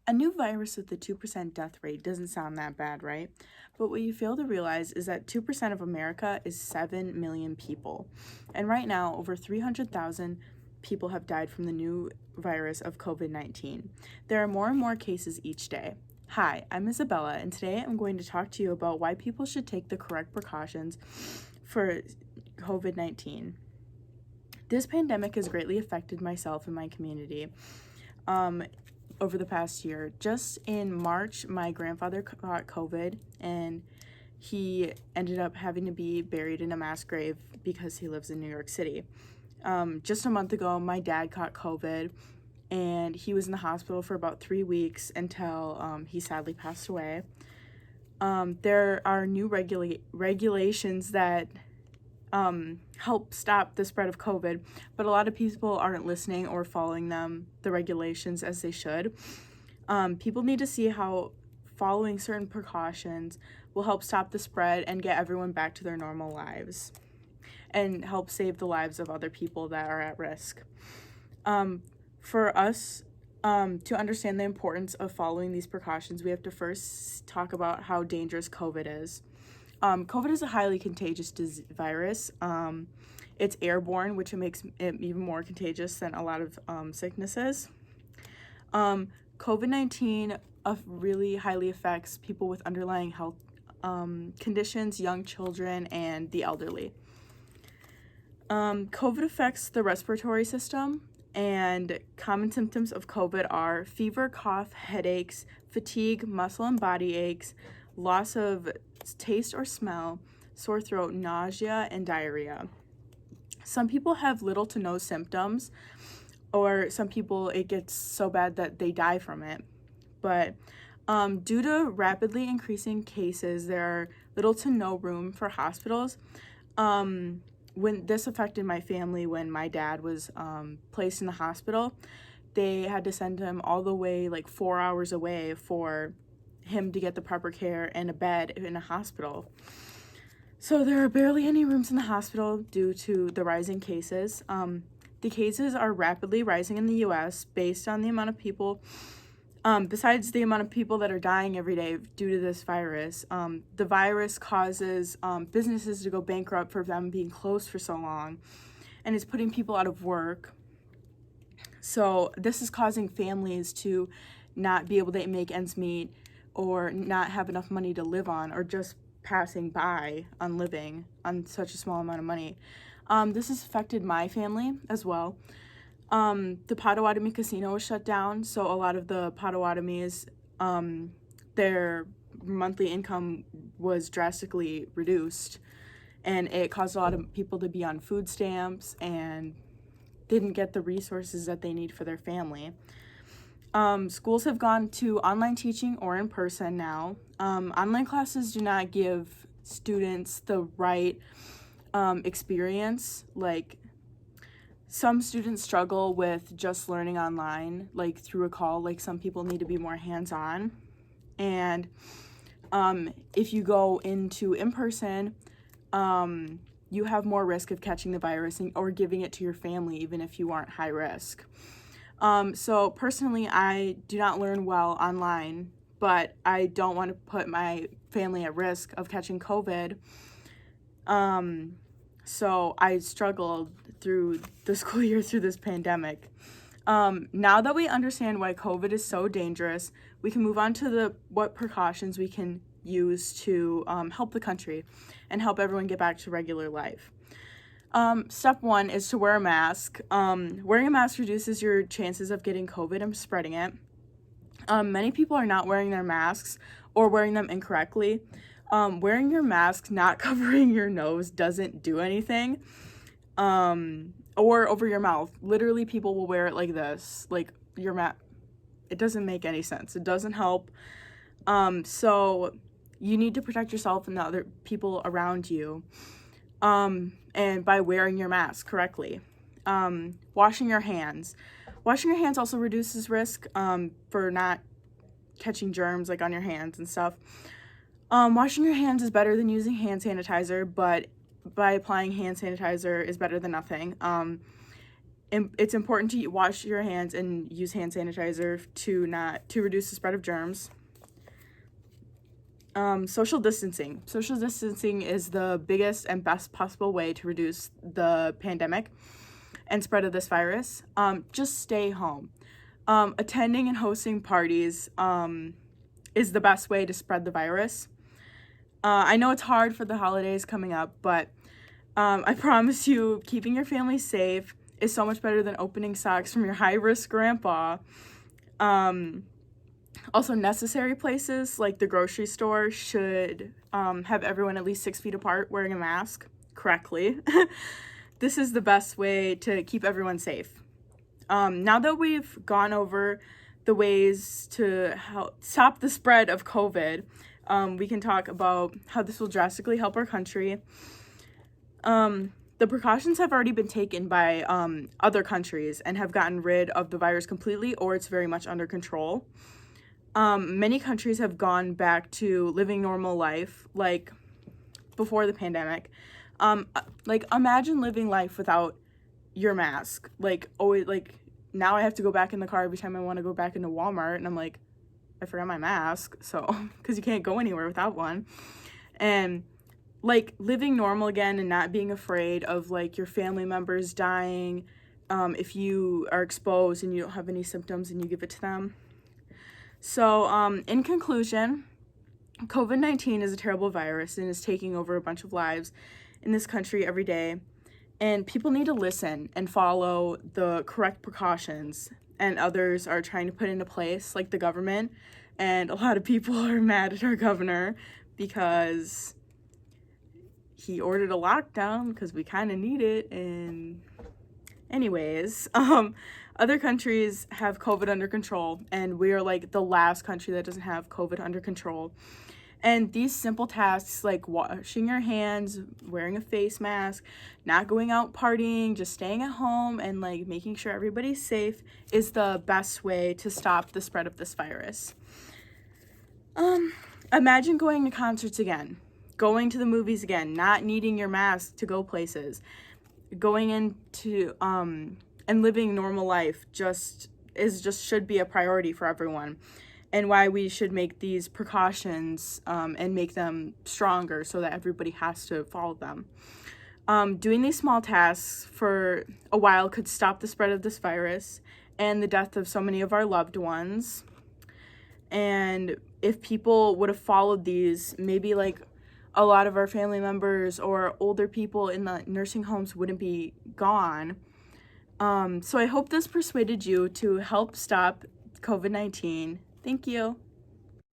A new virus with a 2% death rate doesn't sound that bad, right? But what you fail to realize is that 2% of America is 7 million people. And right now, over 300,000 people have died from the new virus of COVID-19. There are more and more cases each day. Hi, I'm Isabella, and today I'm going to talk to you about why people should take the correct precautions for COVID-19. This pandemic has greatly affected myself and my community. Over the past year. Just in March, my grandfather caught COVID and he ended up having to be buried in a mass grave because he lives in New York City. Just a month ago, my dad caught COVID and he was in the hospital for about 3 weeks until he sadly passed away. There are new regulations that help stop the spread of COVID, but a lot of people aren't listening or following the regulations as they should. People need to see how following certain precautions will help stop the spread and get everyone back to their normal lives and help save the lives of other people that are at risk. For us to understand the importance of following these precautions, we have to first talk about how dangerous COVID is. COVID is a highly contagious virus. It's airborne, which makes it even more contagious than a lot of sicknesses. COVID-19 really highly affects people with underlying health conditions, young children, and the elderly. COVID affects the respiratory system, and common symptoms of COVID are fever, cough, headaches, fatigue, muscle and body aches, loss of taste or smell, sore throat, nausea, and diarrhea. Some people have little to no symptoms, or some people it gets so bad that they die from it. But due to rapidly increasing cases, there are little to no room for hospitals. When this affected my family, when my dad was placed in the hospital, they had to send him all the way like 4 hours away for him to get the proper care and a bed in a hospital. So there are barely any rooms in the hospital due to the rising cases. The cases are rapidly rising in the U.S. based on the amount of people, besides the amount of people that are dying every day due to this virus. The virus causes businesses to go bankrupt for them being closed for so long, and it's putting people out of work. So this is causing families to not be able to make ends meet or not have enough money to live on, or just passing by on living on such a small amount of money. This has affected my family as well. The Potawatomi Casino was shut down, so a lot of the Potawatomis, their monthly income was drastically reduced, and it caused a lot of people to be on food stamps and didn't get the resources that they need for their family. Schools have gone to online teaching or in person now. Online classes do not give students the right experience. Like, some students struggle with just learning online, like through a call. Like, some people need to be more hands-on. And if you go into in-person, you have more risk of catching the virus or giving it to your family, even if you aren't high risk. So personally, I do not learn well online, but I don't want to put my family at risk of catching COVID. So I struggled through the school year through this pandemic. Now that we understand why COVID is so dangerous, we can move on to what precautions we can use to help the country and help everyone get back to regular life. Step 1 is to wear a mask. Wearing a mask reduces your chances of getting COVID and spreading it. Many people are not wearing their masks or wearing them incorrectly. Wearing your mask not covering your nose doesn't do anything. Or over your mouth. Literally, people will wear it like this, like your it doesn't make any sense. It doesn't help. So you need to protect yourself and the other people around you. And by wearing your mask correctly. Washing your hands. Washing your hands also reduces risk for not catching germs like on your hands and stuff. Washing your hands is better than using hand sanitizer, but by applying hand sanitizer is better than nothing. It's important to wash your hands and use hand sanitizer to reduce the spread of germs. Social distancing. Social distancing is the biggest and best possible way to reduce the pandemic and spread of this virus. Just stay home. Attending and hosting parties is the best way to spread the virus. I know it's hard for the holidays coming up, but I promise you, keeping your family safe is so much better than opening socks from your high-risk grandpa. Also, necessary places like the grocery store should have everyone at least 6 feet apart wearing a mask correctly. This is the best way to keep everyone safe. Now that we've gone over the ways to help stop the spread of COVID, we can talk about how this will drastically help our country. The precautions have already been taken by other countries and have gotten rid of the virus completely, or it's very much under control. Many countries have gone back to living normal life, like before the pandemic. Like, imagine living life without your mask. Like, always, like, now I have to go back in the car every time I want to go back into Walmart, and I'm like, I forgot my mask, so, because you can't go anywhere without one. And, like, living normal again and not being afraid of, like, your family members dying, if you are exposed and you don't have any symptoms and you give it to them. So, in conclusion, COVID-19 is a terrible virus and is taking over a bunch of lives in this country every day. And people need to listen and follow the correct precautions, and others are trying to put into place, like the government. And a lot of people are mad at our governor because he ordered a lockdown because we kind of need it. And anyways, other countries have COVID under control, and we are like the last country that doesn't have COVID under control. And these simple tasks like washing your hands, wearing a face mask, not going out partying, just staying at home, and like making sure everybody's safe is the best way to stop the spread of this virus. Imagine going to concerts again, going to the movies again, not needing your mask to go places, going into and living normal life just should be a priority for everyone, and why we should make these precautions and make them stronger so that everybody has to follow them. Doing these small tasks for a while could stop the spread of this virus and the death of so many of our loved ones. And if people would have followed these, maybe like a lot of our family members or older people in the nursing homes wouldn't be gone. So I hope this persuaded you to help stop COVID-19. Thank you.